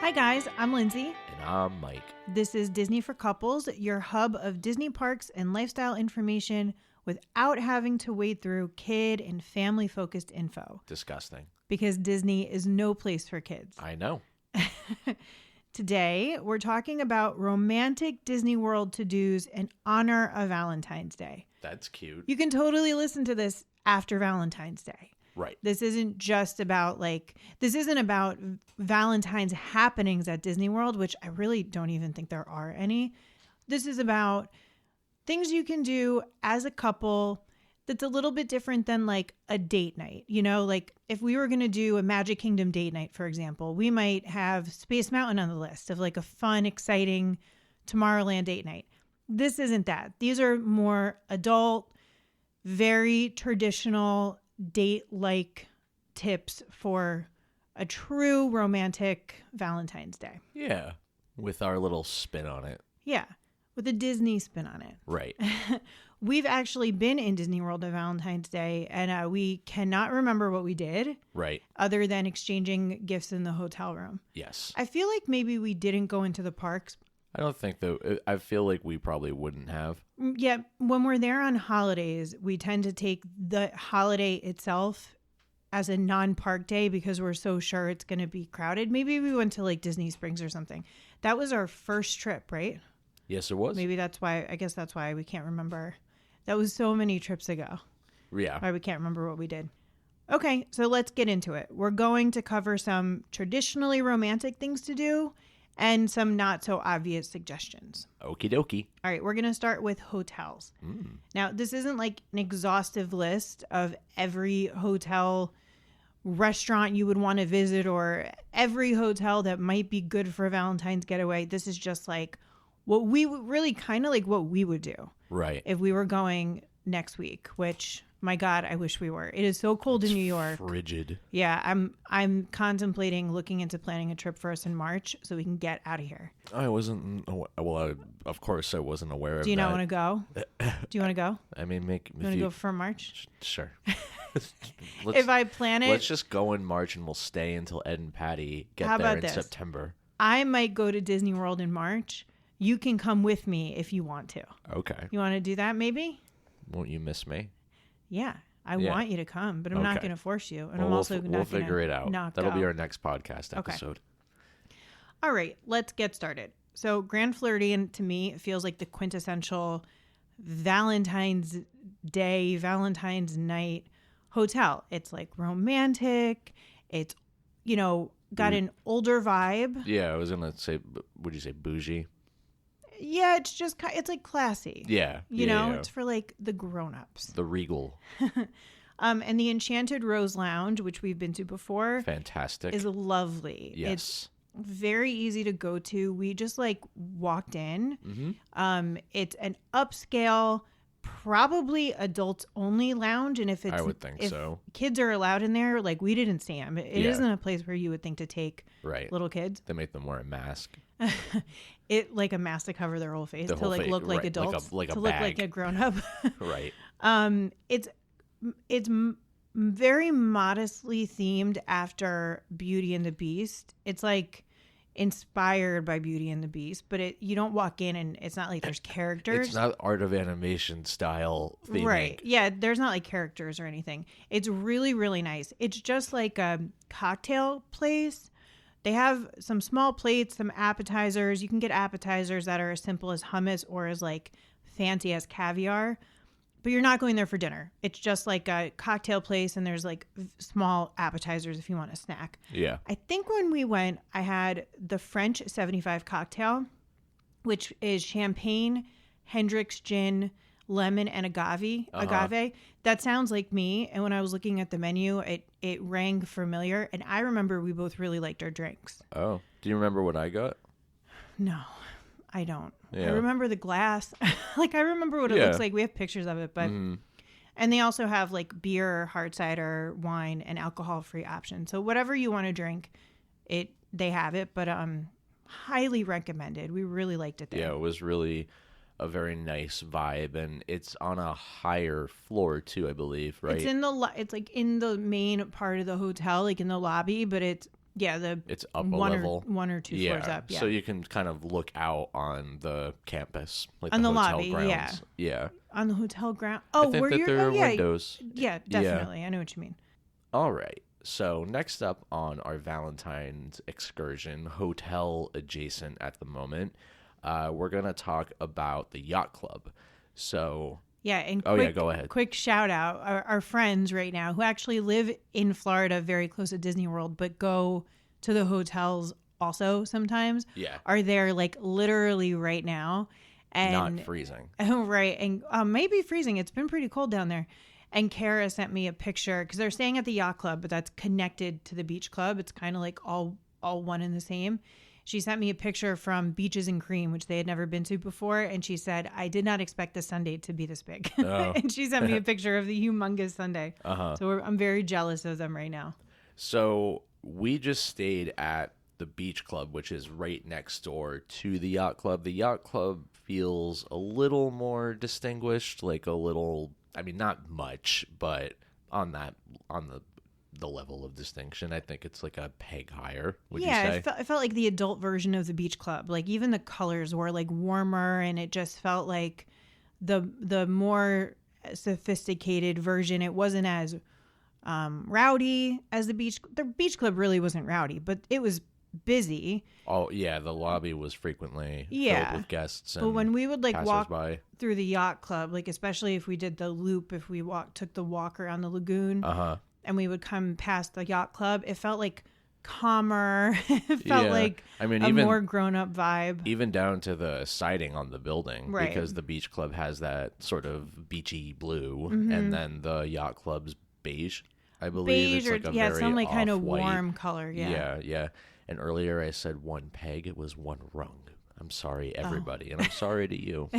Hi guys, I'm Lindsay. And I'm Mike. This is Disney for Couples, your hub of Disney parks and lifestyle information without having to wade through kid and family-focused info. Disgusting. Because Disney is no place for kids. I know. Today, we're talking about romantic Disney World to-dos in honor of Valentine's Day. That's cute. You can totally listen to this after Valentine's Day. Right. This isn't just about this isn't about Valentine's happenings at Disney World, which I really don't even think there are any. This is about things you can do as a couple that's a little bit different than like a date night. You know, like if we were going to do a Magic Kingdom date night, for example, we might have Space Mountain on the list of like a fun, exciting Tomorrowland date night. This isn't that. These are more adult, very traditional date-like tips for a true romantic Valentine's Day. Yeah. With our little spin on it. Yeah. With a Disney spin on it. Right. We've actually been in Disney World on Valentine's Day, and we cannot remember what we did. Right. Other than exchanging gifts in the hotel room. Yes. I feel like maybe we didn't go into the parks. I don't think though. I feel like we probably wouldn't have. Yeah. When we're there on holidays, we tend to take the holiday itself as a non-park day because we're so sure it's going to be crowded. Maybe we went to like Disney Springs or something. That was our first trip, right? Yes, it was. Maybe that's why. I guess that's why we can't remember. That was so many trips ago. Yeah. Why we can't remember what we did. Okay, so let's get into it. We're going to cover some traditionally romantic things to do and some not so obvious suggestions. Okie dokie. All right, we're going to start with hotels. Now, this isn't like an exhaustive list of every hotel restaurant you would want to visit or every hotel that might be good for a Valentine's getaway. This is just like what we would really kind of like what we would do. Right. If we were going next week, which my God, I wish we were. It is so cold in New York. Frigid. Yeah, I'm contemplating looking into planning a trip for us in March so we can get out of here. I wasn't. Well, of course, I wasn't aware of that. Do you not want to go? Do you want to go? I mean, You want to go for March? Sure. If I plan it, let's just go in March and we'll stay until Ed and Patty get How there about in this? September. I might go to Disney World in March. You can come with me if you want to. Okay. You want to do that maybe? Won't you miss me? Yeah. I Yeah. want you to come, but I'm not Okay. going to force you. And Well, I'm also not we'll going to figure it out. not That'll go. be our next podcast Okay. episode. All right, let's get started. So Grand Floridian to me feels like the quintessential Valentine's Day, Valentine's night hotel. It's like romantic. It's, got an older vibe. Yeah, I was gonna say. Would you say bougie? Yeah, it's just it's like classy. Yeah. It's for like the grown-ups. The Regal. And the Enchanted Rose Lounge, which we've been to before, Fantastic. is lovely. Yes. It's very easy to go to. We just like walked in. Mm-hmm. It's an upscale, probably adults only lounge, and if kids are allowed in there, like we didn't see them. It Yeah. isn't a place where you would think to take Right. little kids. They make them wear a mask. It like a mask to cover their whole face The to whole like face, look like right, adults, like a to look bag. like a grown up. Right. It's very modestly themed after Beauty and the Beast. It's like inspired by Beauty and the Beast, but you don't walk in and it's not like there's characters. It's not Art of Animation style theming. Right. Yeah, there's not like characters or anything. It's really, really nice. It's just like a cocktail place. They have some small plates, some appetizers. You can get appetizers that are as simple as hummus or as like fancy as caviar. But you're not going there for dinner. It's just like a cocktail place, and there's like small appetizers if you want a snack. Yeah. I think when we went, I had the French 75 cocktail, which is champagne, Hendrick's gin, lemon, and agave. Agave. That sounds like me. And when I was looking at the menu, it rang familiar. And I remember we both really liked our drinks. Oh. Do you remember what I got? No, I don't. Yeah. I remember the glass. Like, I remember what it looks like. We have pictures of it, but... Mm-hmm. And they also have, like, beer, hard cider, wine, and alcohol-free options. So whatever you want to drink, they have it. But highly recommended. We really liked it there. Yeah, it was really a very nice vibe, and it's on a higher floor, too, I believe, right? It's like in the main part of the hotel, like in the lobby, but Yeah, it's up a one level. one or two floors up. Yeah. So you can kind of look out on the campus, like On the hotel lobby, grounds. Yeah. On the hotel ground. I Oh, think where that you're? there Oh, are yeah. windows. Yeah, definitely. I know what you mean. All right. So next up on our Valentine's excursion, hotel adjacent at the moment, we're gonna talk about the yacht club. So Yeah, and go ahead. Quick shout out our friends right now who actually live in Florida, very close to Disney World, but go to the hotels also sometimes. Yeah. Are there like literally right now, and Not freezing. right, and maybe freezing. It's been pretty cold down there. And Kara sent me a picture because they're staying at the yacht club, but that's connected to the beach club. It's kind of like all one and the same. She sent me a picture from Beaches and Cream, which they had never been to before. And she said, I did not expect the sundae to be this big. Oh. And she sent me a picture of the humongous sundae. Uh-huh. So I'm very jealous of them right now. So we just stayed at the beach club, which is right next door to the yacht club. The yacht club feels a little more distinguished, like a little, I mean, not much, but on the level of distinction, I think it's like a peg higher. Would you say? It felt like the adult version of the beach club. Like even the colors were like warmer, and it just felt like the more sophisticated version. It wasn't as rowdy as the beach. The beach club really wasn't rowdy, but it was busy. Oh yeah, the lobby was frequently filled with guests. And but when we would like walk by through the yacht club, like especially if we did the loop, if we took the walk around the lagoon, and we would come past the yacht club, it felt like calmer. It felt like even more grown up vibe. Even down to the siding on the building, right? Because the beach club has that sort of beachy blue, and then the yacht club's beige. I believe it's like a very some like kind of off-white. warm color. Yeah. And earlier I said one peg. It was one rung. I'm sorry, everybody, and I'm sorry to you.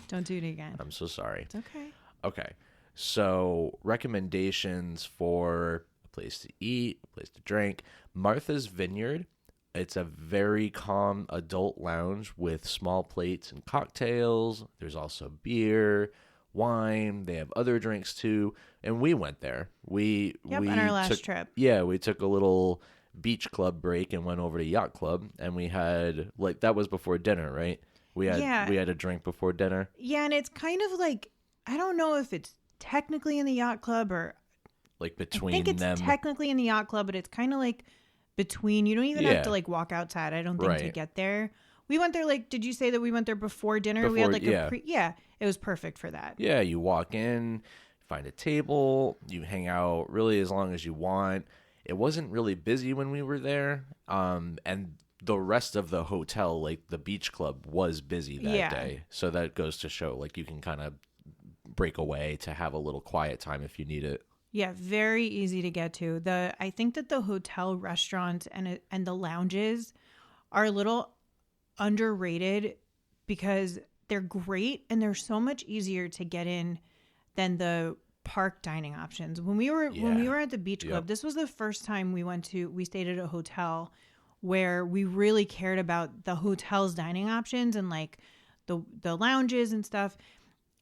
Don't do it again. I'm so sorry. It's okay. Okay. So recommendations for a place to eat, a place to drink. Martha's Vineyard. It's a very calm adult lounge with small plates and cocktails. There's also beer, wine. They have other drinks too. And we went there. We on our last trip. Yeah, we took a little beach club break and went over to yacht club, and we had that was before dinner, right? We had a drink before dinner. Yeah, and it's kind of like, I don't know if it's technically in the yacht club or like between them. I think it's technically in the yacht club, but it's kind of like between. You don't even have to like walk outside, I don't think, to get there. We went there did you say that we went there before dinner? We had it was perfect for that. Yeah, you walk in, find a table, you hang out really as long as you want. It wasn't really busy when we were there. And the rest of the hotel, like the beach club, was busy that day. So that goes to show you can kind of break away to have a little quiet time if you need it. Yeah, very easy to get to. I think that the hotel restaurants and the lounges are a little underrated because they're great and they're so much easier to get in than the park dining options. When we were at the beach club, this was the first time we stayed at a hotel where we really cared about the hotel's dining options and like the lounges and stuff.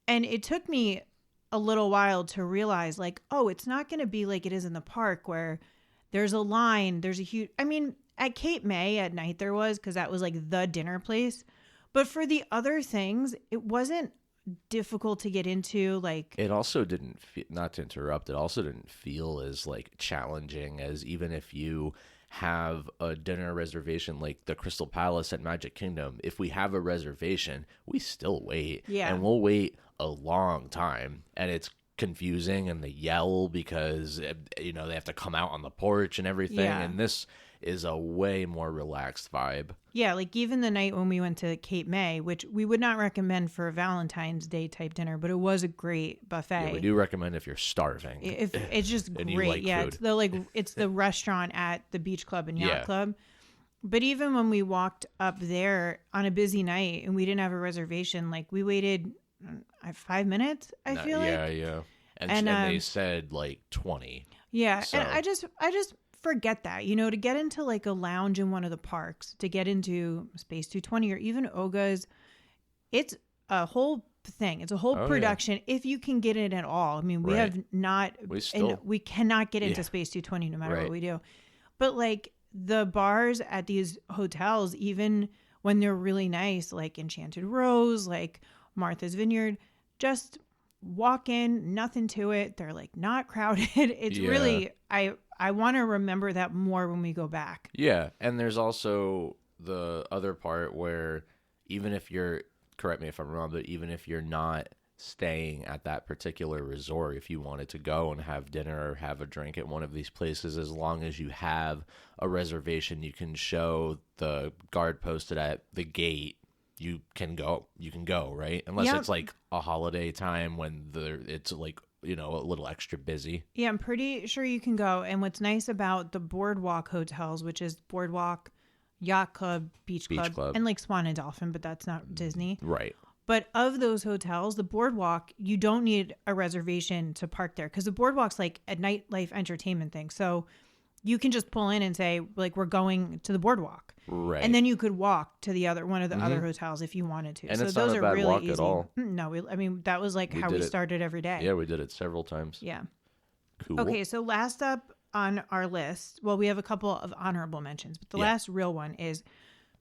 And it took me a little while to realize it's not going to be like it is in the park where there's a line, there's a huge, at Cape May at night there was, because that was like the dinner place. But for the other things, it wasn't difficult to get into. It also didn't not to interrupt, it also didn't feel as challenging as even if you have a dinner reservation like the Crystal Palace at Magic Kingdom. If we have a reservation, we still wait, and we'll wait a long time, and it's confusing, and they yell because they have to come out on the porch and everything, and this is a way more relaxed vibe. Yeah, even the night when we went to Cape May, which we would not recommend for a Valentine's Day type dinner, but it was a great buffet. Yeah, we do recommend if you're starving. If it's just and great. You like food. It's the restaurant at the beach club and yacht club. But even when we walked up there on a busy night and we didn't have a reservation, we waited 5 minutes, I feel like. Yeah. And they said 20. Yeah, so. and I just forget that, to get into a lounge in one of the parks, to get into Space 220 or even Oga's, it's a whole thing. It's a whole production if you can get it at all. We cannot get into Space 220 no matter what we do. But the bars at these hotels, even when they're really nice, like Enchanted Rose, like Martha's Vineyard, just walk in, nothing to it. They're like not crowded. It's really, I want to remember that more when we go back. Yeah. And there's also the other part where even if you're, correct me if I'm wrong, but even if you're not staying at that particular resort, if you wanted to go and have dinner or have a drink at one of these places, as long as you have a reservation, you can show the guard posted at the gate, you can go, right? Unless it's like a holiday time when it's like, you know, a little extra busy. Yeah, I'm pretty sure you can go. And what's nice about the Boardwalk hotels, which is Boardwalk, Yacht Club, Beach Club, and like Swan and Dolphin, but that's not Disney. Right. But of those hotels, the Boardwalk, you don't need a reservation to park there because the Boardwalk's like a nightlife entertainment thing. So you can just pull in and say, like, we're going to the Boardwalk. Right. And then you could walk to one of the other hotels if you wanted to. And so it's those not a are bad really walk easy. at all. No, I mean, that was like how we started every day. Yeah, we did it several times. Yeah. Cool. Okay, so last up on our list, well, we have a couple of honorable mentions, but the last real one is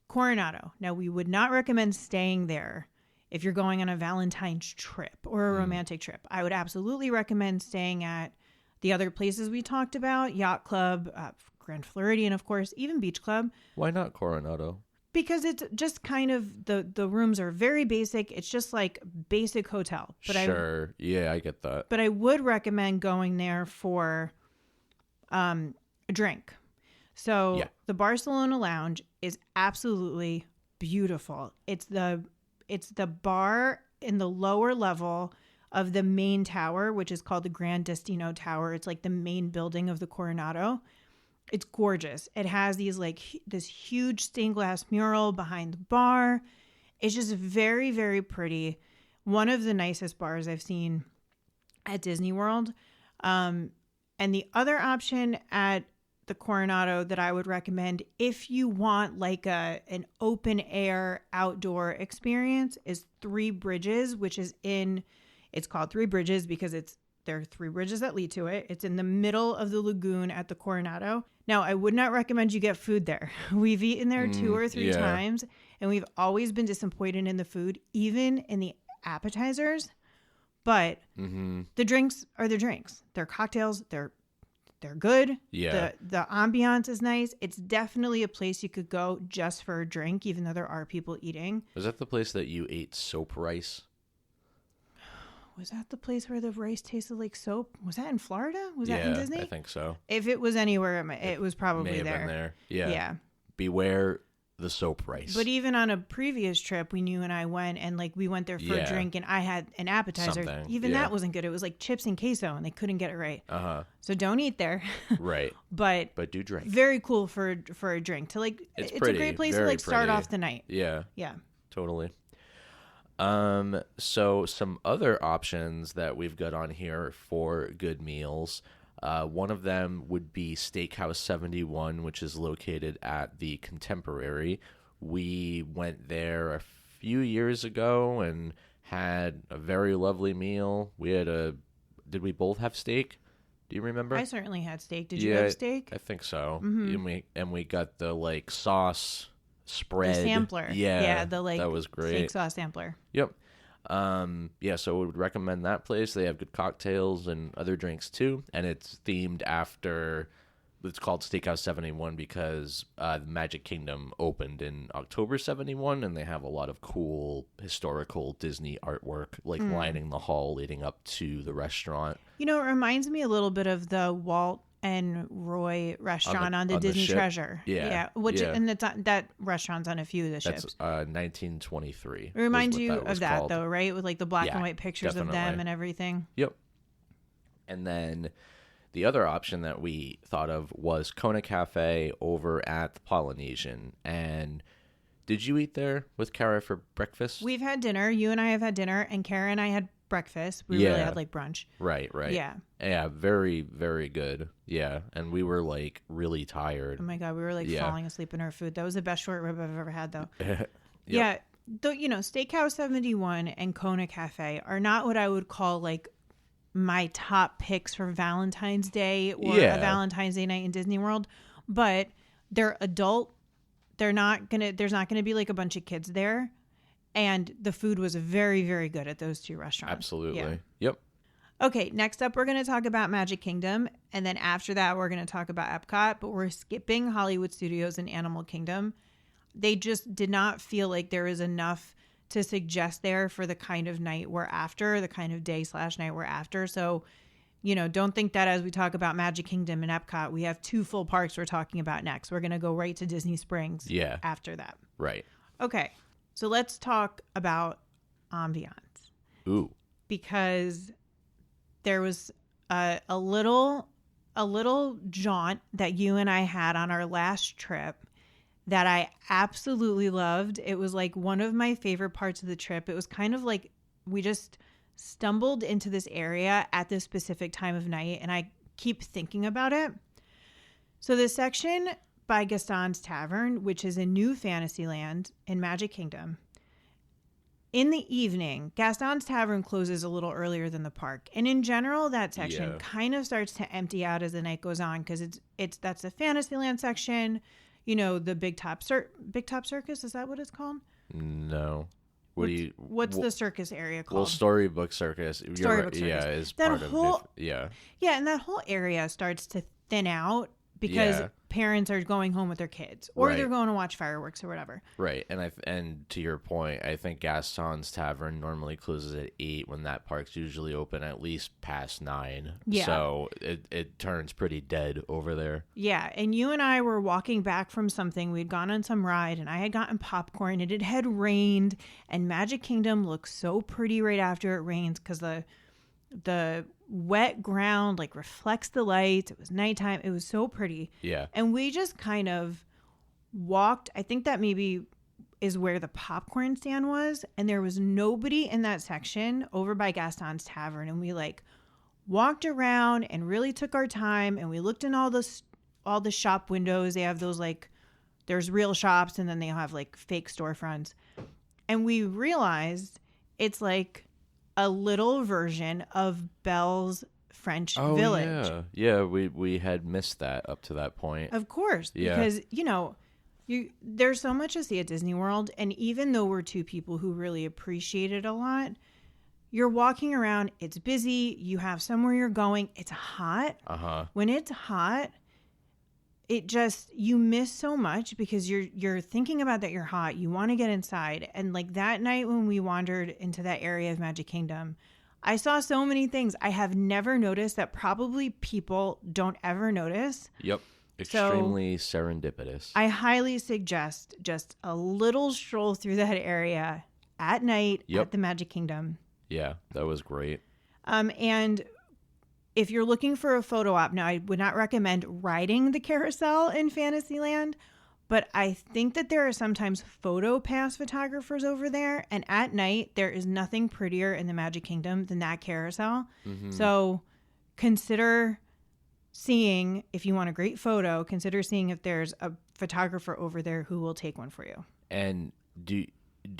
Coronado. Now, we would not recommend staying there if you're going on a Valentine's trip or a romantic trip. I would absolutely recommend staying at the other places we talked about, Yacht Club, Grand Floridian, of course, even Beach Club. Why not Coronado? Because it's just kind of, the rooms are very basic. It's just like basic hotel. But Sure. Yeah, I get that. But I would recommend going there for a drink. So the Barcelona Lounge is absolutely beautiful. It's the bar in the lower level of the main tower, which is called the Gran Destino Tower. It's like the main building of the Coronado. It's gorgeous. It has this huge stained glass mural behind the bar. It's just very, very pretty. One of the nicest bars I've seen at Disney World. And the other option at the Coronado that I would recommend if you want like an open air outdoor experience is Three Bridges, which is it's called Three Bridges because there are three bridges that lead to it. It's in the middle of the lagoon at the Coronado. Now, I would not recommend you get food there. We've eaten there 2 or 3 times, and we've always been disappointed in the food, even in the appetizers. But the drinks are the drinks. They're cocktails. They're good. Yeah. The ambiance is nice. It's definitely a place you could go just for a drink, even though there are people eating. Was that the place that you ate soap rice? Was that the place where the rice tasted like soap? Was that in Florida? Was that in Disney? I think so. If it was anywhere, it was probably may have there. Been there. Yeah. Yeah. Beware the soap rice. But even on a previous trip, you and I went and like we went there for a drink and I had an appetizer. Something. Even that wasn't good. It was like chips and queso and they couldn't get it right. So don't eat there. Right. But do drink. Very cool for a drink to like. It's a great place to like start off the night. Yeah. Yeah. Totally. So some other options that we've got on here for good meals. One of them would be Steakhouse 71, which is located at the Contemporary. We went there a few years ago and had a very lovely meal. Did we both have steak? Do you remember? I certainly had steak. Did you have steak? I think so. And we got the like sauce spread. The sampler. Yeah. The like that was great. steak sauce sampler. Yep. So we would recommend that place. They have good cocktails and other drinks too. And it's themed after, it's called Steakhouse 71 because the Magic Kingdom opened in October 71 and they have a lot of cool historical Disney artwork like lining the hall leading up to the restaurant. You know, it reminds me a little bit of the Walt and Roy restaurant on the Disney Treasure. Yeah. And that restaurant's on a few of the ships. That's 1923. It reminds you of that though, right? With like the black and white pictures of them and everything. Yep. And then the other option that we thought of was Kona Cafe over at the Polynesian. And did you eat there with Kara for breakfast? We've had dinner. You and I have had dinner, and Kara and I had breakfast. We really had like brunch. Right. Yeah. Yeah, very, very good. Yeah, and we were like really tired. Oh my God, we were like falling asleep in our food. That was the best short rib I've ever had though. Yep. Yeah. Though, Steakhouse 71 and Kona Cafe are not what I would call like my top picks for Valentine's Day or a Valentine's Day night in Disney World, but They're adult. There's not going to be like a bunch of kids there. And the food was very, very good at those 2 restaurants. Absolutely. Yeah. Yep. Okay, next up, we're going to talk about Magic Kingdom. And then after that, we're going to talk about Epcot. But we're skipping Hollywood Studios and Animal Kingdom. They just did not feel like there was enough to suggest there for the kind of night we're after, the kind of day/night we're after. So, don't think that as we talk about Magic Kingdom and Epcot, we have 2 full parks we're talking about next. We're going to go right to Disney Springs after that. Right. Okay. So let's talk about ambiance. Ooh. Because there was a little jaunt that you and I had on our last trip that I absolutely loved. It was like one of my favorite parts of the trip. It was kind of like we just stumbled into this area at this specific time of night, and I keep thinking about it. So the section by Gaston's Tavern, which is a new Fantasyland in Magic Kingdom, in the evening, Gaston's Tavern closes a little earlier than the park. And in general, that section kind of starts to empty out as the night goes on because that's the Fantasyland section. The Big Top Circus, is that what it's called? No. What's the circus area called? Well, Storybook Circus. Storybook Circus. Yeah, is that part whole, of it. Yeah. Yeah, and that whole area starts to thin out because parents are going home with their kids or they're going to watch fireworks or whatever. Right. And to your point, I think Gaston's Tavern normally closes at 8 when that park's usually open at least past 9. Yeah. So it turns pretty dead over there. Yeah. And you and I were walking back from something. We'd gone on some ride and I had gotten popcorn and it had rained, and Magic Kingdom looks so pretty right after it rains because the wet ground like reflects the lights. It was nighttime. It was so pretty. Yeah. And we just kind of walked. I think that maybe is where the popcorn stand was. And there was nobody in that section over by Gaston's Tavern. And we like walked around and really took our time. And we looked in all the shop windows. They have those like, there's real shops and then they have like fake storefronts. And we realized it's like a little version of Belle's French Village. Yeah, we had missed that up to that point. Of course, because there's so much to see at Disney World, and even though we're 2 people who really appreciate it a lot, you're walking around, it's busy, you have somewhere you're going, it's hot. When it's hot, you miss so much because you're thinking about that you're hot. You want to get inside. And like that night when we wandered into that area of Magic Kingdom, I saw so many things I have never noticed that probably people don't ever notice. Yep. Extremely serendipitous. I highly suggest just a little stroll through that area at night at the Magic Kingdom. Yeah, that was great. And if you're looking for a photo op, now I would not recommend riding the carousel in Fantasyland, but I think that there are sometimes photo pass photographers over there. And at night, there is nothing prettier in the Magic Kingdom than that carousel. Mm-hmm. So consider seeing, if you want a great photo, consider seeing if there's a photographer over there who will take one for you. And do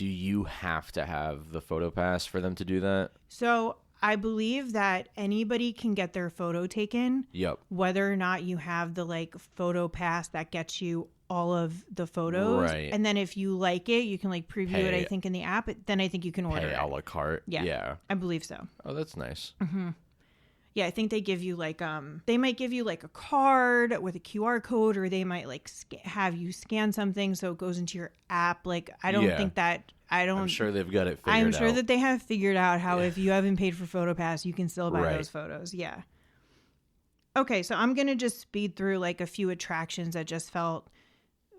you have to have the photo pass for them to do that? So I believe that anybody can get their photo taken. Yep. Whether or not you have the like photo pass that gets you all of the photos. Right. And then if you like it, you can like preview it, I think, in the app. Then I think you can order it. A la carte. Yeah. I believe so. Oh, that's nice. Mm-hmm. Yeah, I think they give you like, they might give you like a card with a QR code, or they might like have you scan something so it goes into your app. Like, I don't think that, I'm sure they've got it figured out. I'm sure that they have figured out how if you haven't paid for PhotoPass, you can still buy those photos. Yeah. Okay, so I'm going to just speed through like a few attractions that just felt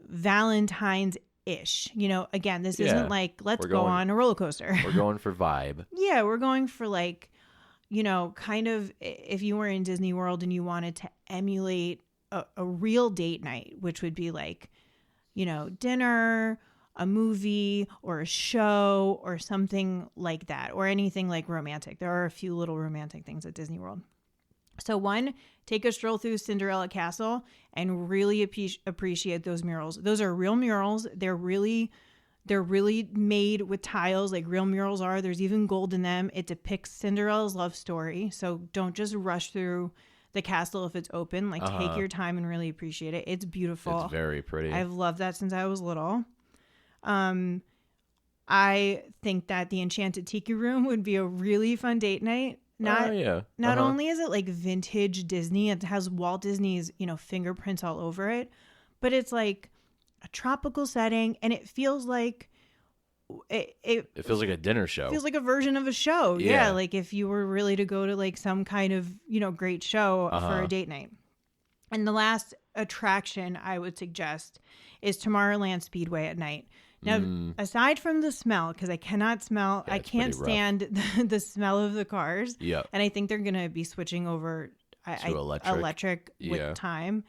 Valentine's-ish. You know, again, this isn't like, let's go on a roller coaster. We're going for vibe. Yeah, we're going for like, you know, kind of if you were in Disney World and you wanted to emulate a real date night, which would be like, you know, dinner, a movie or a show or something like that, or anything like romantic. There are a few little romantic things at Disney World. So one, take a stroll through Cinderella Castle and really appreciate those murals. Those are real murals. They're really made with tiles like real murals are. There's even gold in them. It depicts Cinderella's love story. So don't just rush through the castle if it's open. Like take your time and really appreciate it. It's beautiful. It's very pretty. I've loved that since I was little. I think that the Enchanted Tiki Room would be a really fun date night. Not only is it like vintage Disney, it has Walt Disney's, fingerprints all over it, but it's like a tropical setting, and it feels like it feels like a dinner show. Feels like a version of a show. Yeah, like if you were really to go to like some kind of, great show for a date night. And the last attraction I would suggest is Tomorrowland Speedway at night. Now, aside from the smell, because I cannot smell, I can't stand the smell of the cars. Yeah. And I think they're going to be switching over to electric with time.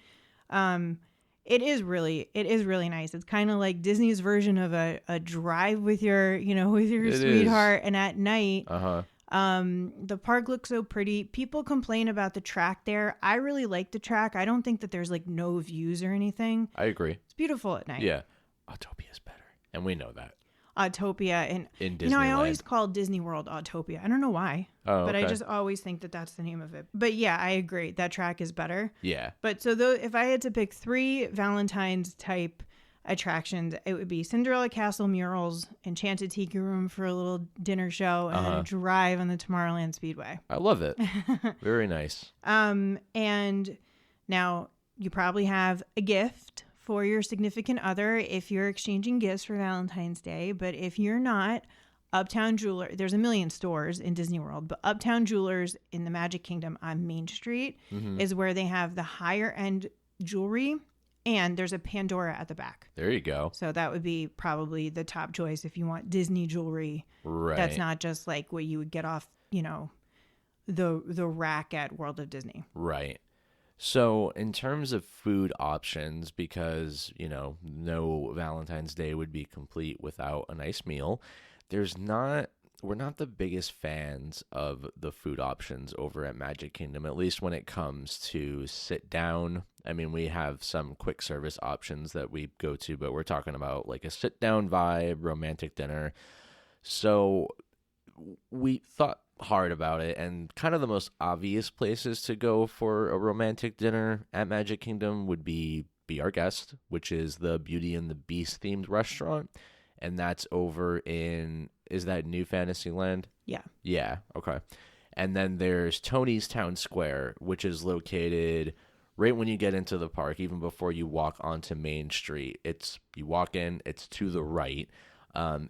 It is really nice. It's kind of like Disney's version of a drive with your, with your sweetheart. And at night, the park looks so pretty. People complain about the track there. I really like the track. I don't think that there's like no views or anything. I agree. It's beautiful at night. Yeah. Autopia's better. And we know that. Autopia. And in Disneyland. I always call Disney World Autopia. I don't know why. But I just always think that that's the name of it. But yeah, I agree. That track is better. Yeah. But so if I had to pick 3 Valentine's type attractions, it would be Cinderella Castle murals, Enchanted Tiki Room for a little dinner show, and then a drive on the Tomorrowland Speedway. I love it. Very nice. And now you probably have a gift for your significant other if you're exchanging gifts for Valentine's Day. But if you're not, Uptown Jeweler, there's a million stores in Disney World, but Uptown Jewelers in the Magic Kingdom on Main Street is where they have the higher end jewelry, and there's a Pandora at the back. There you go. So that would be probably the top choice if you want Disney jewelry. Right. That's not just like what you would get off, the rack at World of Disney. Right. So in terms of food options, because, no Valentine's Day would be complete without a nice meal, we're not the biggest fans of the food options over at Magic Kingdom, at least when it comes to sit down. I mean, we have some quick service options that we go to, but we're talking about like a sit down vibe, romantic dinner. So we thought hard about it, and kind of the most obvious places to go for a romantic dinner at Magic Kingdom would be Our Guest, which is the Beauty and the Beast themed restaurant, and that's over in, is that New Fantasyland? Yeah, okay. And then there's Tony's Town Square, which is located right when you get into the park, even before you walk onto Main Street. You walk in, it's to the right.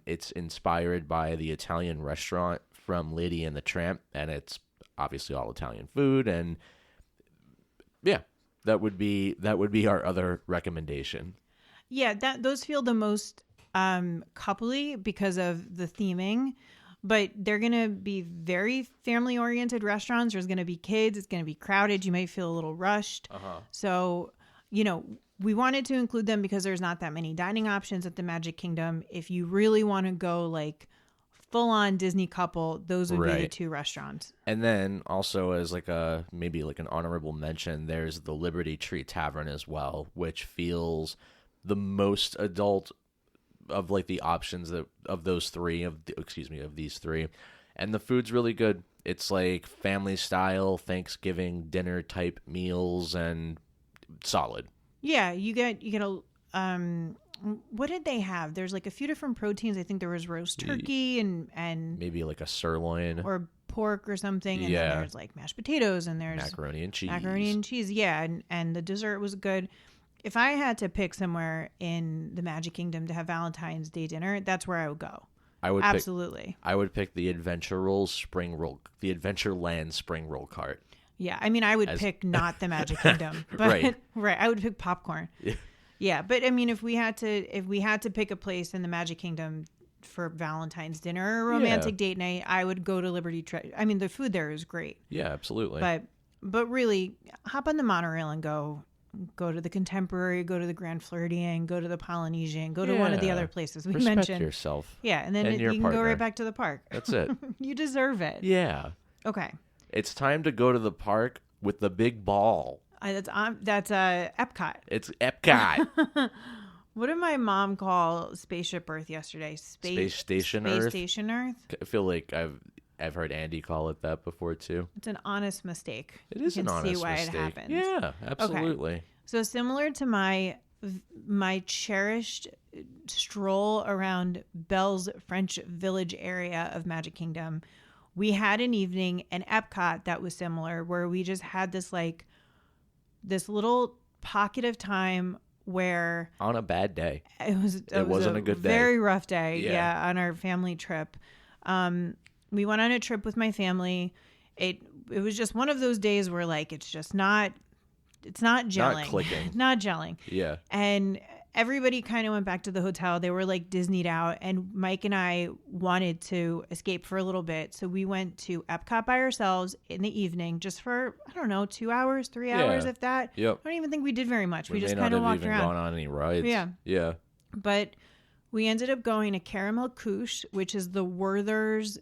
It's inspired by the Italian restaurant from Lady and the Tramp, and it's obviously all Italian food. And yeah, that would be our other recommendation. Yeah, those feel the most coupley because of the theming, but they're gonna be very family oriented restaurants. There's gonna be kids. It's gonna be crowded. You might feel a little rushed. So we wanted to include them because there's not that many dining options at the Magic Kingdom. If you really want to go like full-on Disney couple, those would be the 2 restaurants. And then also as like maybe like an honorable mention, there's the Liberty Tree Tavern as well, which feels the most adult of like the options of these 3. And the food's really good. It's like family style Thanksgiving dinner type meals, and solid. Yeah, you get a what did they have? There's like a few different proteins. I think there was roast turkey and maybe like a sirloin or pork or something. And then there's like mashed potatoes, and there's macaroni and cheese. Yeah, and the dessert was good. If I had to pick somewhere in the Magic Kingdom to have Valentine's Day dinner, that's where I would go. I would pick the Adventureland spring roll cart. Yeah, I mean, I would pick not the Magic Kingdom, but right, I would pick popcorn. Yeah, but I mean, if we had to pick a place in the Magic Kingdom for Valentine's dinner or romantic date night, I would go to Liberty Tree. I mean, the food there is great. Yeah, absolutely. But really, hop on the monorail and go to the Contemporary, go to the Grand Floridian, go to the Polynesian, go to one of the other places we mentioned. Respect yourself. Yeah, and then you can go right back to the park. That's it. You deserve it. Yeah. Okay. It's time to go to the park with the big ball. That's Epcot. It's Epcot. What did my mom call Spaceship Earth yesterday? Space Station Earth? Space Station Earth? I feel like I've I've heard Andy call it that before too. It's an honest mistake. It is you an can honest see why mistake. it happened. Yeah, absolutely. Okay. So similar to my cherished stroll around Belle's French Village area of Magic Kingdom, we had an evening in Epcot that was similar, where we just had this little pocket of time where On a bad day. it wasn't a good day. Very rough day. Yeah. Yeah, on our family trip. We went on a trip with my family. It was just one of those days where like it's not gelling. Not clicking. Not gelling. Yeah. And everybody kind of went back to the hotel. They were like Disneyed out, and Mike and I wanted to escape for a little bit. So we went to Epcot by ourselves in the evening just for, I don't know, 2 hours, 3 hours, if that. Yep. I don't even think we did very much. We just may kind not of have walked even around. gone on any rides. Yeah. Yeah. But we ended up going to Caramel Couche, which is the Werther's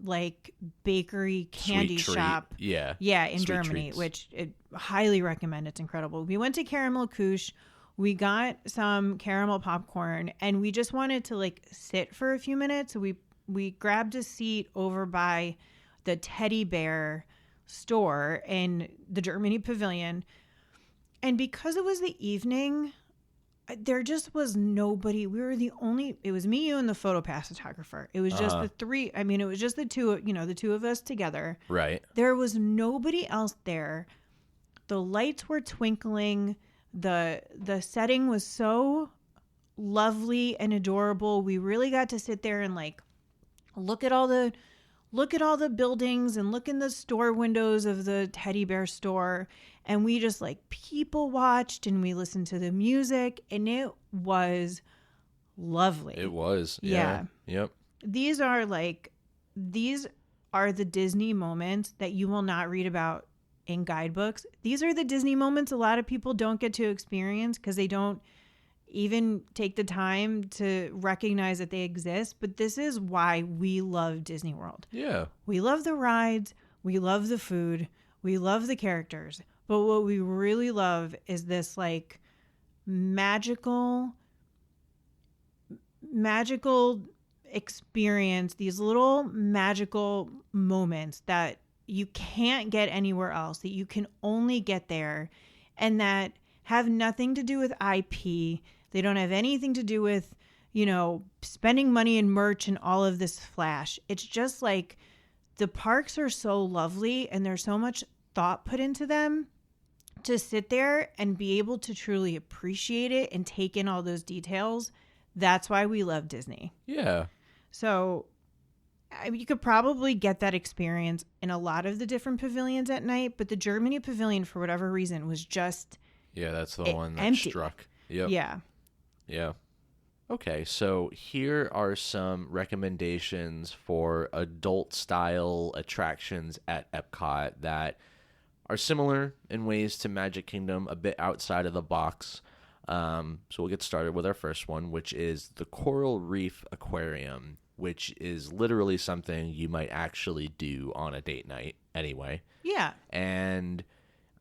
like bakery candy Sweet treat. shop. Yeah. Yeah, in Sweet Germany, treats. which I highly recommend. It's incredible. We went to Caramel Couche. We got some caramel popcorn, and we just wanted to like sit for a few minutes. So we grabbed a seat over by the teddy bear store in the Germany pavilion. And because it was the evening, there just was nobody. We were the only, it was me, you, and the photo pass photographer. It was just the three. I mean, it was just the two of us together. Right. There was nobody else there. The lights were twinkling. The setting was so lovely and adorable. We really got to sit there and like look at all the buildings and look in the store windows of the teddy bear store. And we just like people watched and we listened to the music, and it was lovely. It was. Yeah. Yep. These are the Disney moments that you will not read about in guidebooks. These are the Disney moments a lot of people don't get to experience because they don't even take the time to recognize that they exist. But this is why we love Disney World. Yeah. We love the rides. We love the food. We love the characters. But what we really love is this like magical experience, these little magical moments that you can't get anywhere else, that you can only get there, and that have nothing to do with IP. They don't have anything to do with, spending money in merch and all of this flash. It's just like the parks are so lovely and there's so much thought put into them to sit there and be able to truly appreciate it and take in all those details. That's why we love Disney. Yeah. So you could probably get that experience in a lot of the different pavilions at night, but the Germany pavilion, for whatever reason, was just that's the one that empty. struck. Yep. Yeah. Yeah. Okay, so here are some recommendations for adult-style attractions at Epcot that are similar in ways to Magic Kingdom, a bit outside of the box. So we'll get started with our first one, which is the Coral Reef Aquarium, which is literally something you might actually do on a date night anyway. Yeah. And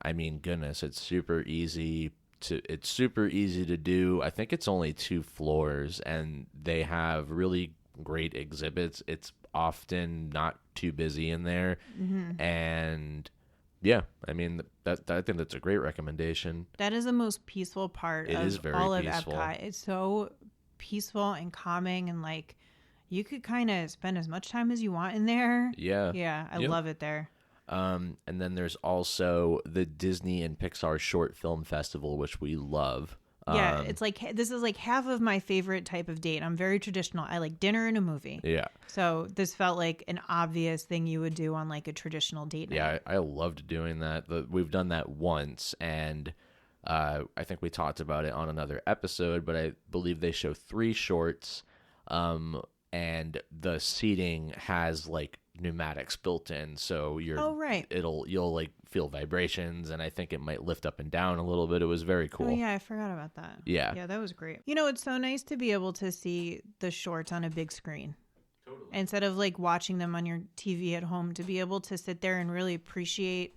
I mean, goodness, it's super easy to do. I think it's only 2 floors, and they have really great exhibits. It's often not too busy in there. Mm-hmm. And yeah, I mean, I think that's a great recommendation. That is the most peaceful part of all of peaceful. Epcot. It's so peaceful and calming, and like you could kind of spend as much time as you want in there. Yeah. Yeah, I love it there. And then there's also the Disney and Pixar Short Film Festival, which we love. Yeah, it's like this is like half of my favorite type of date. I'm very traditional. I like dinner and a movie. Yeah. So this felt like an obvious thing you would do on like a traditional date night. Yeah, I loved doing that. We've done that once, and I think we talked about it on another episode, but I believe they show 3 shorts, and the seating has like pneumatics built in, so you'll like feel vibrations, and I think it might lift up and down a little bit. It was very cool. Oh yeah, I forgot about that. Yeah, that was great. It's so nice to be able to see the shorts on a big screen. Totally. Instead of like watching them on your TV at home, to be able to sit there and really appreciate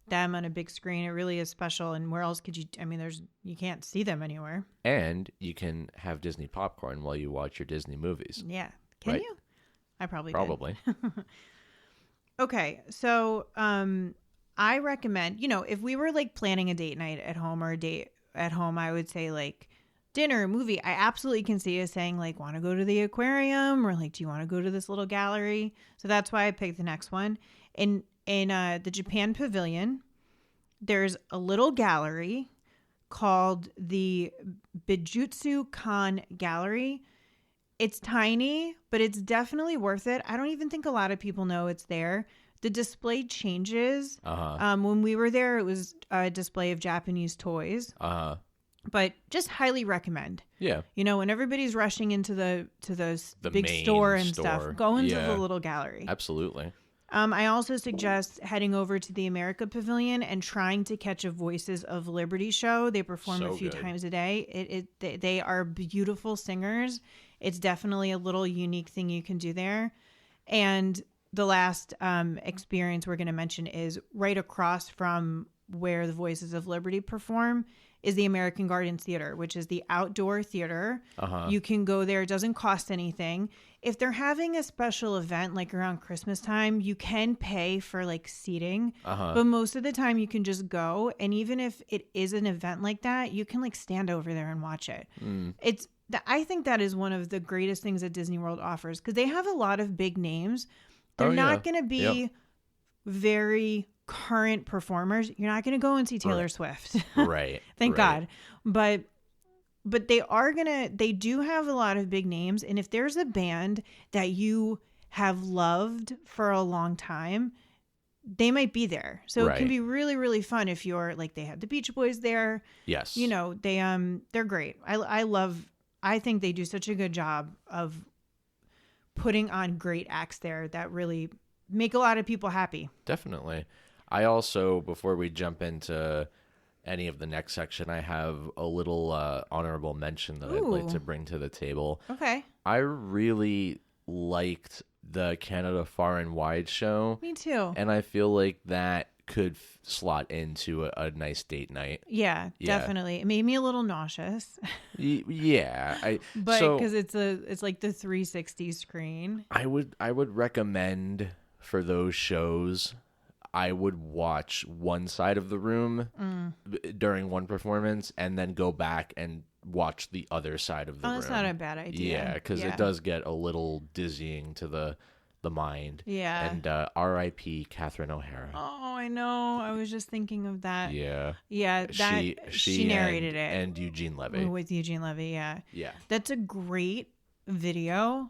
them on a big screen, it really is special. And where else could you? I mean, you can't see them anywhere. And you can have Disney popcorn while you watch your Disney movies. Yeah, can you? I probably Probably. Okay, so I recommend, if we were like planning a date night at home or a date at home, I would say like dinner, movie. I absolutely can see us saying like, want to go to the aquarium, or like, do you want to go to this little gallery? So that's why I picked the next one. In the Japan Pavilion, there's a little gallery called the Bijutsu Kan Gallery. It's tiny, but it's definitely worth it. I don't even think a lot of people know it's there. The display changes. When we were there, it was a display of Japanese toys. But just highly recommend. Yeah. When everybody's rushing into the big main store and stuff, go into the little gallery. Absolutely. I also suggest heading over to the America Pavilion and trying to catch a Voices of Liberty show. They perform a few times a day. They are beautiful singers. It's definitely a little unique thing you can do there. And the last experience we're going to mention is right across from where the Voices of Liberty perform is the American Gardens Theater, which is the outdoor theater. You can go there. It doesn't cost anything. If they're having a special event like around Christmas time, you can pay for like seating. But most of the time you can just go. And even if it is an event like that, you can like stand over there and watch it. I think that is one of the greatest things that Disney World offers, because they have a lot of big names. They're not going to be very current performers. You're not going to go and see Taylor Swift. Right. Thank God. But they do have a lot of big names. And if there's a band that you have loved for a long time, they might be there. So it can be really, really fun if you're like, they have the Beach Boys there. Yes. They're great. I think they do such a good job of putting on great acts there that really make a lot of people happy. Definitely. I also, before we jump into any of the next section, I have a little honorable mention that I'd like to bring to the table. Okay. I really liked the Canada Far and Wide show. Me too. And I feel like that could slot into a nice date night. Yeah, definitely. It made me a little nauseous. Yeah, because it's like the 360 screen. I would recommend for those shows, I would watch one side of the room during one performance and then go back and watch the other side of the room. That's not a bad idea. Yeah, because it does get a little dizzying to the mind. Yeah. And R.I.P. Catherine O'Hara. Oh, I know. I was just thinking of that. Yeah. Yeah. She narrated it. And Eugene Levy. With Eugene Levy, yeah. Yeah. That's a great video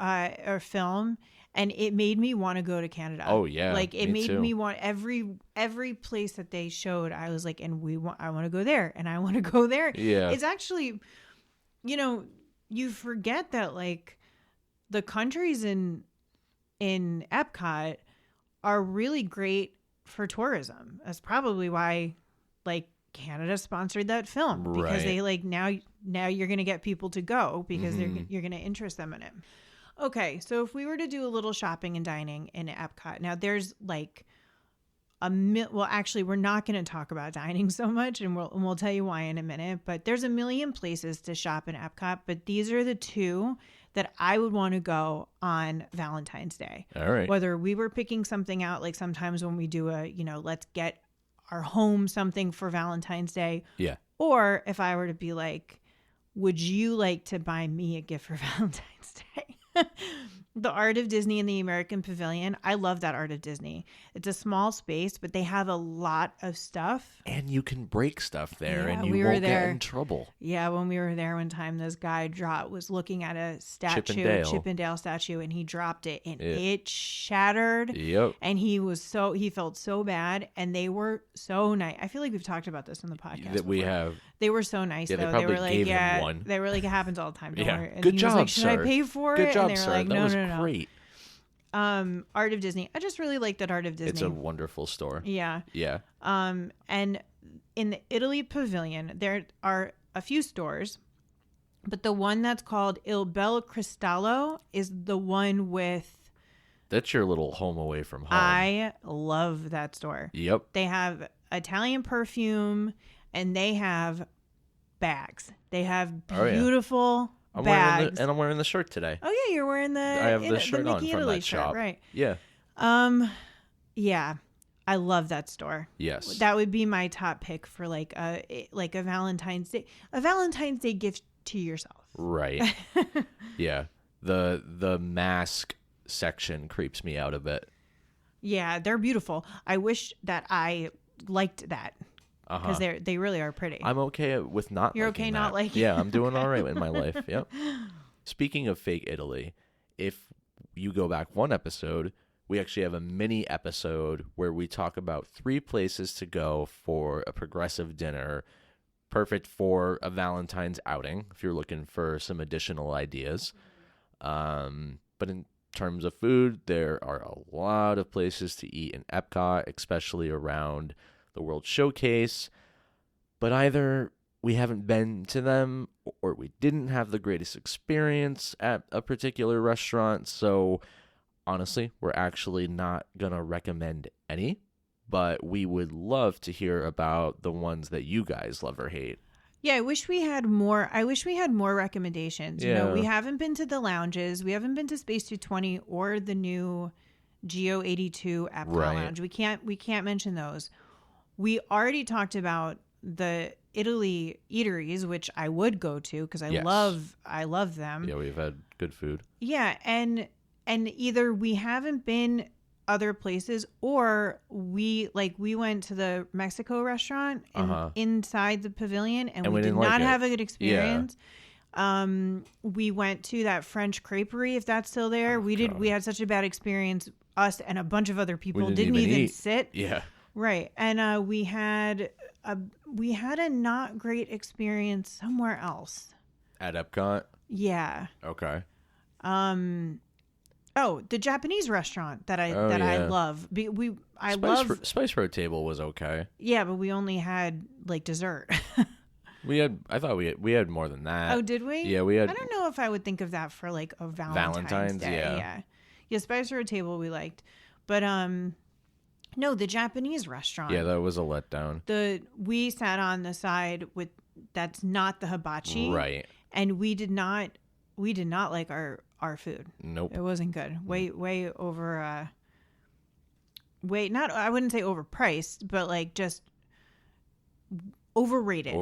or film. And it made me want to go to Canada. Oh yeah, like it made me want every place that they showed. I was like, I want to go there, and I want to go there. Yeah, it's actually, you forget that like the countries in Epcot are really great for tourism. That's probably why like Canada sponsored that film, because they like now you're gonna get people to go because you're gonna interest them in it. Okay, so if we were to do a little shopping and dining in Epcot, now there's like well, actually, we're not going to talk about dining so much, and we'll tell you why in a minute. But there's a million places to shop in Epcot, but these are the two that I would want to go on Valentine's Day. All right. Whether we were picking something out, like sometimes when we do let's get our home something for Valentine's Day. Yeah. Or if I were to be like, would you like to buy me a gift for Valentine's Day? The Art of Disney in the American Pavilion. I love that Art of Disney. It's a small space, but they have a lot of stuff. And you can break stuff there, and you we won't get in trouble. Yeah, when we were there one time, this guy was looking at a Chippendale statue, and he dropped it, and it shattered. Yep. And he felt so bad, and they were so nice. I feel like we've talked about this in the podcast. That we have. They were so nice, though. They were like, gave him one. They were like, it happens all the time. Don't worry. And Good he job, was like, sir. Should I pay for Good it? job, and they were sir. like, that no, was no. great. Art of Disney. I just really like that Art of Disney. It's a wonderful store. Yeah. Yeah. And in the Italy Pavilion, there are a few stores, but the one that's called Il Bel Cristallo is the one with. That's your little home away from home. I love that store. Yep. They have Italian perfume, and they have bags. They have beautiful bags. And I'm wearing the shirt today. Oh yeah, you're wearing the. I have the shirt on Mickey from Italy that shirt, shop. right? Yeah. Yeah, I love that store. Yes. That would be my top pick for like a Valentine's Day gift to yourself. Right. Yeah. The mask section creeps me out a bit. Yeah, they're beautiful. I wish that I liked that because they really are pretty. I'm okay with not. You're liking okay that. not liking. Yeah, I'm doing all right in my life. Yep. Speaking of fake Italy, if you go back one episode, we actually have a mini episode where we talk about 3 places to go for a progressive dinner, perfect for a Valentine's outing if you're looking for some additional ideas. But in terms of food, there are a lot of places to eat in Epcot, especially around the World Showcase. But either we haven't been to them or we didn't have the greatest experience at a particular restaurant. So honestly, we're actually not going to recommend any, but we would love to hear about the ones that you guys love or hate. Yeah, I wish we had more recommendations. You know, we haven't been to the lounges. We haven't been to Space 220 or the new Geo 82 Epcot Lounge. We can't mention those. We already talked about the Italy eateries, which I would go to because I love them. Yeah, we've had good food. Yeah, and either we haven't been other places or we went to the Mexico restaurant and inside the pavilion and we did not have a good experience. Yeah. We went to that French creperie, if that's still there. We had such a bad experience. Us and a bunch of other people didn't even sit. Yeah. Right. And we had a not great experience somewhere else. At Epcot? Yeah. Okay. Oh, the Japanese restaurant that I love. Spice Road Table was okay. Yeah, but we only had like dessert. I thought we had more than that. Oh, did we? Yeah, we had. I don't know if I would think of that for like a Valentine's Day. Yeah. Spice Road Table we liked, but no, the Japanese restaurant. Yeah, that was a letdown. We sat on the side with that's not the hibachi, right? And we did not like our food. Nope. It wasn't good. Way over I wouldn't say overpriced, but like just overrated.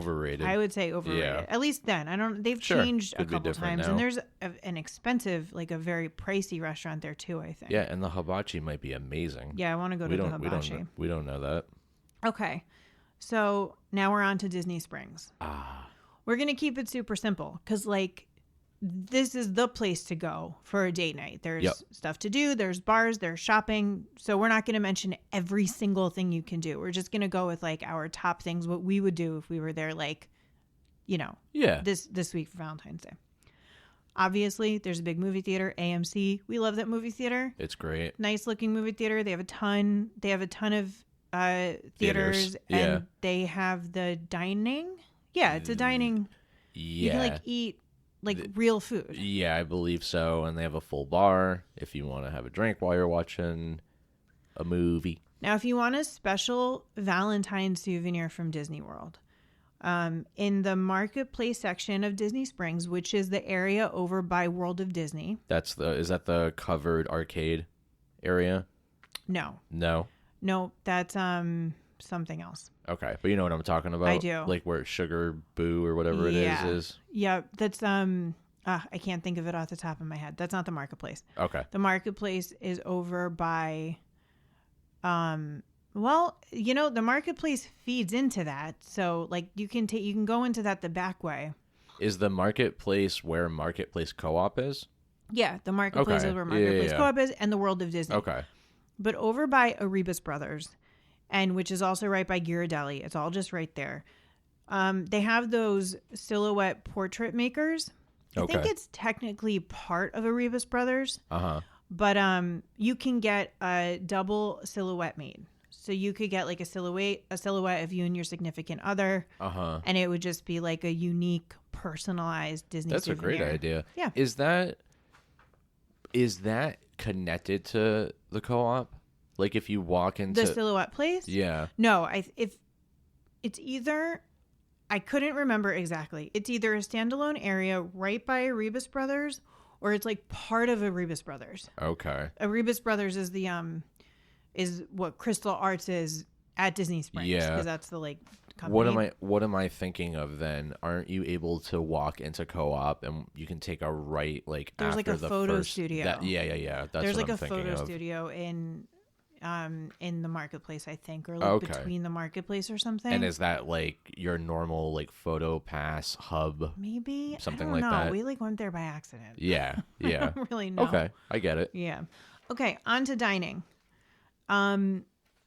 I would say overrated. Yeah. At least then. They've changed a couple times now. And there's an expensive, like a very pricey restaurant there too, I think. Yeah, and the hibachi might be amazing. Yeah, I want to go to the hibachi. We don't know that. Okay. So, now we're on to Disney Springs. We're going to keep it super simple cuz like this is the place to go for a date night. There's stuff to do. There's bars. There's shopping. So we're not going to mention every single thing you can do. We're just going to go with like our top things, what we would do if we were there, like, you know, this week for Valentine's Day. Obviously, there's a big movie theater, AMC. We love that movie theater. It's great. Nice looking movie theater. They have a ton of theaters and they have the dining. Yeah, it's a dining. Yeah. You can like eat real food. Yeah, I believe so. And they have a full bar if you want to have a drink while you're watching a movie. Now, if you want a special Valentine's souvenir from Disney World, in the marketplace section of Disney Springs, which is the area over by World of Disney. Is that the covered arcade area? No, that's something else. Okay, but you know what I'm talking about? I do. Like where Sugar Boo or whatever it is. Yeah, that's I can't think of it off the top of my head. That's not the marketplace. Okay. The marketplace is over by well, you know, the marketplace feeds into that. So like you can go into that the back way. Is the marketplace where Marketplace Co-op is? Yeah, the marketplace is where Marketplace Co-op is and the World of Disney. Okay. But over by Arribas Brothers, and which is also right by Ghirardelli. It's all just right there. They have those silhouette portrait makers. I think it's technically part of Arribas Brothers. But you can get a double silhouette made. So you could get like a silhouette of you and your significant other. And it would just be like a unique, personalized Disney souvenir. That's a great idea. Yeah. Is that connected to the co-op? Like if you walk into the silhouette place? Yeah. No, if it's either I couldn't remember exactly. It's either a standalone area right by Erebus Brothers, or it's like part of Erebus Brothers. Okay. Erebus Brothers is the is what Crystal Arts is at Disney Springs. Yeah. Because that's the like company. What am I thinking of then? Aren't you able to walk into Co-op and you can take a right like There's after like a the photo first, studio. Yeah. That's There's what like I'm a thinking photo of. studio in the marketplace, I think, or like between the marketplace or something. And is that like your normal like photo pass hub? Maybe something I don't like know. that. We like went there by accident. Yeah. I don't really know. Okay, I get it. Yeah. Okay, on to dining.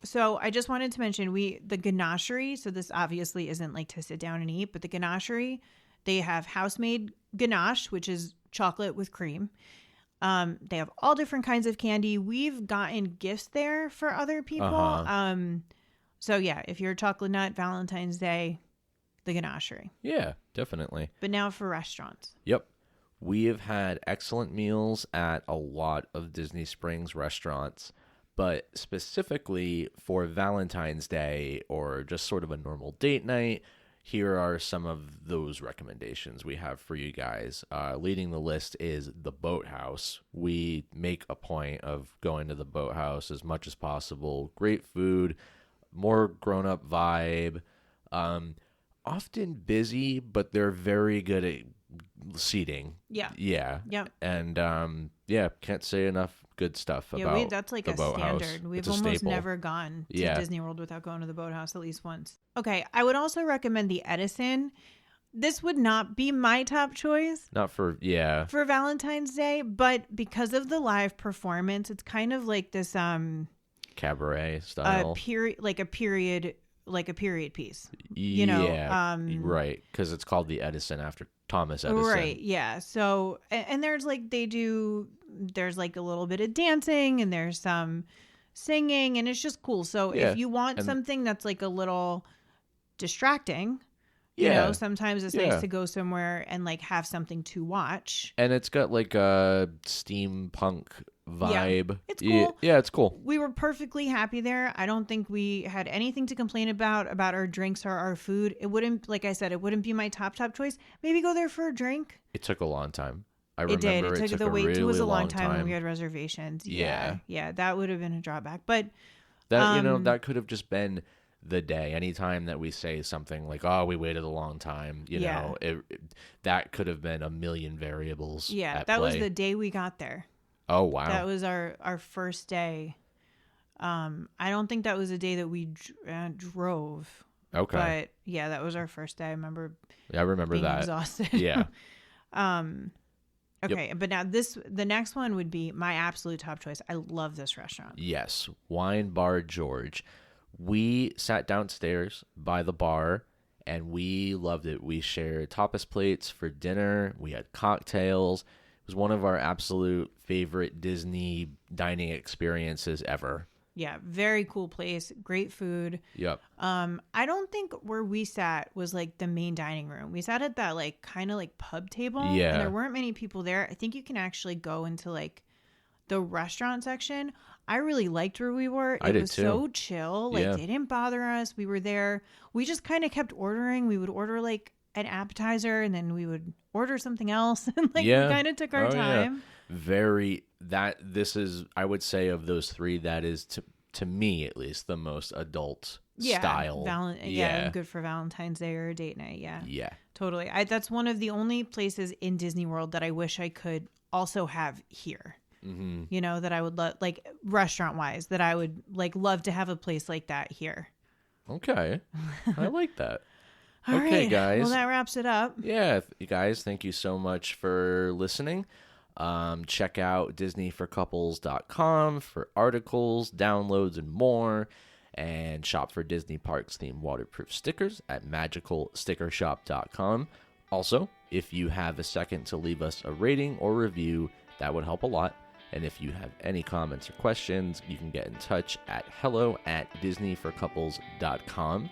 So I just wanted to mention the ganachery. So this obviously isn't like to sit down and eat, but the ganachery, they have house-made ganache, which is chocolate with cream. They have all different kinds of candy. We've gotten gifts there for other people. So yeah, if you're a chocolate nut, Valentine's Day, the ganachery. Yeah, definitely. But now for restaurants. Yep. We have had excellent meals at a lot of Disney Springs restaurants, but specifically for Valentine's Day or just sort of a normal date night, here are some of those recommendations we have for you guys. Leading the list is the Boathouse. We make a point of going to the Boathouse as much as possible. Great food, more grown-up vibe. Often busy, but they're very good at seating. Yeah. Yeah. Yep. And can't say enough good stuff about that's like the a Boathouse. standard. We've It's a almost staple. never gone to Yeah. Disney World without going to the Boathouse at least once. Okay, I would also recommend the Edison. This would not be my top choice Not for for Valentine's Day, but because of the live performance, it's kind of like this cabaret style. a period piece. Right, because it's called the Edison after Thomas Edison. Right, yeah. So, and there's like there's like a little bit of dancing and there's some singing and it's just cool. So if you want something that's like a little distracting, you know, sometimes it's nice to go somewhere and like have something to watch. And it's got like a steampunk vibe. Yeah, it's cool. Yeah, it's cool. We were perfectly happy there. I don't think we had anything to complain about our drinks or our food. It wouldn't, like I said, it wouldn't be my top choice. Maybe go there for a drink. It took a long time. I It did. remember It took the a wait really was a long long time when we had reservations. Yeah. Yeah, that would have been a drawback. But that that could have just been the day. Anytime that we say something like, "Oh, we waited a long time," you know, that could have been a million variables. Yeah, that was the day we got there. Oh wow, that was our first day. I don't think that was a day that we drove. Okay, but yeah, that was our first day. I remember. Yeah, I remember being that. Exhausted. Yeah. Okay, but now the next one would be my absolute top choice. I love this restaurant. Yes, Wine Bar George. We sat downstairs by the bar and we loved it. We shared tapas plates for dinner. We had cocktails. It was one of our absolute favorite Disney dining experiences ever. Yeah, very cool place. Great food. Yep. I don't think where we sat was like the main dining room. We sat at that like kind of like pub table. Yeah. And there weren't many people there. I think you can actually go into like the restaurant section. I really liked where we were. I did was too. So chill. Like they didn't bother us. We were there. We just kind of kept ordering. We would order like an appetizer and then we would order something else. And like we kind of took our time. Yeah. This is, I would say, of those three, that is to me at least the most adult style. Good for Valentine's Day or a date night. Yeah. Totally. That's one of the only places in Disney World that I wish I could also have here. Mm-hmm. You know, that I would love, like restaurant wise, that I would like love to have a place like that here. Okay. I like that. All okay, right. guys. Well, that wraps it up. Yeah, you guys, thank you so much for listening. Check out DisneyForCouples.com for articles, downloads, and more. And shop for Disney Parks themed waterproof stickers at magicalstickershop.com. Also, if you have a second to leave us a rating or review, that would help a lot. And if you have any comments or questions, you can get in touch at hello@DisneyForCouples.com.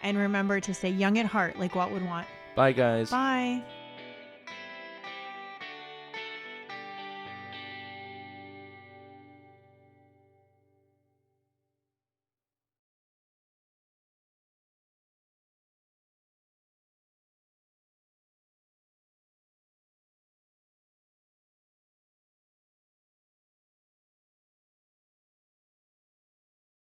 And remember to stay young at heart like Walt would want. Bye, guys. Bye.